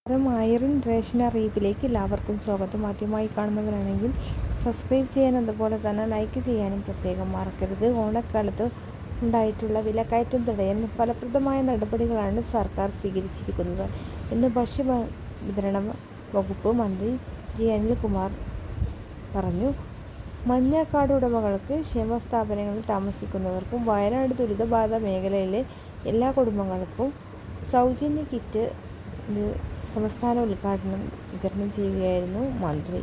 ആയിരം റേഷൻ അറിയിപ്പിലേക്ക് എല്ലാവർക്കും സ്വാഗതം. ആദ്യമായി കാണുന്നവരാണെങ്കിൽ സബ്സ്ക്രൈബ് ചെയ്യാനും അതുപോലെ തന്നെ ലൈക്ക് ചെയ്യാനും പ്രത്യേകം മറക്കരുത്. ഓണക്കാലത്ത് ഉണ്ടായിട്ടുള്ള വിലക്കയറ്റം തടയാൻ ഫലപ്രദമായ നടപടികളാണ് സർക്കാർ സ്വീകരിച്ചിരിക്കുന്നത് എന്ന് ഭക്ഷ്യ വിതരണ വകുപ്പ് മന്ത്രി ജി അനിൽകുമാർ പറഞ്ഞു. മഞ്ഞ കാർഡ് ഉടമകൾക്ക്, ക്ഷേമസ്ഥാപനങ്ങളിൽ താമസിക്കുന്നവർക്കും വയനാട് ദുരിതബാധ മേഖലയിലെ എല്ലാ കുടുംബങ്ങൾക്കും സൗജന്യ കിറ്റ് സംസ്ഥാന വിതരണം ചെയ്യുകയായിരുന്നു മന്ത്രി.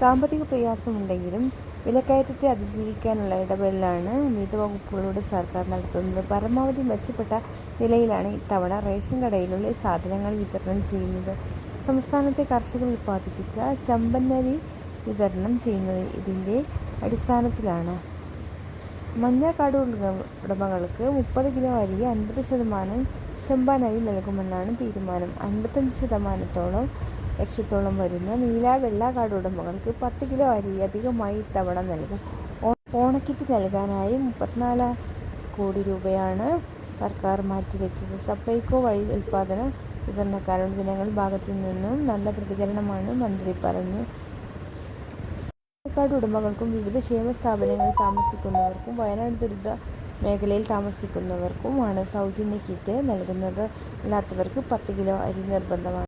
സാമ്പത്തിക പ്രയാസമുണ്ടെങ്കിലും വിലക്കയറ്റത്തെ അതിജീവിക്കാനുള്ള ഇടപെടലാണ് വിവിധ വകുപ്പുകളുടെ സർക്കാർ നടത്തുന്നത്. പരമാവധി മെച്ചപ്പെട്ട നിലയിലാണ് ഇത്തവണ റേഷൻ കടയിലുള്ള സാധനങ്ങൾ വിതരണം ചെയ്യുന്നത്. സംസ്ഥാനത്തെ കർഷകർ ഉൽപ്പാദിപ്പിച്ച ചമ്പന്നരി വിതരണം ചെയ്യുന്നത് ഇതിൻ്റെ അടിസ്ഥാനത്തിലാണ്. മഞ്ഞ കാർഡ് ഉടമകൾക്ക് 30 കിലോ അരി 50% ചെമ്പാനരി നൽകുമെന്നാണ് തീരുമാനം. 55% ലക്ഷത്തോളം വരുന്ന നീല വെള്ള കാർഡ് ഉടമകൾക്ക് 10 കിലോ അരി അധികമായി ഇത്തവണ നൽകും. ഓണക്കിറ്റ് നൽകാനായി 34 കോടി രൂപയാണ് സർക്കാർ മാറ്റിവെച്ചത്. സപ്ലൈകോ വഴി ഉൽപ്പാദന വിതരണക്കാരുടെ ജനങ്ങളുടെ ഭാഗത്തു നിന്നും നല്ല പ്രതികരണമാണ് മന്ത്രി പറഞ്ഞു. കാർഡ് ഉടമകൾക്കും വിവിധ ക്ഷേമ സ്ഥാപനങ്ങളിൽ താമസിക്കുന്നവർക്കും വയനാട് ദുരിത മേഖലയിൽ താമസിക്കുന്നവർക്കുമാണ് സൗജന്യ കിറ്റ് നൽകുന്നത്. അല്ലാത്തവർക്ക് 10 കിലോ അരി നിർബന്ധമാണ്.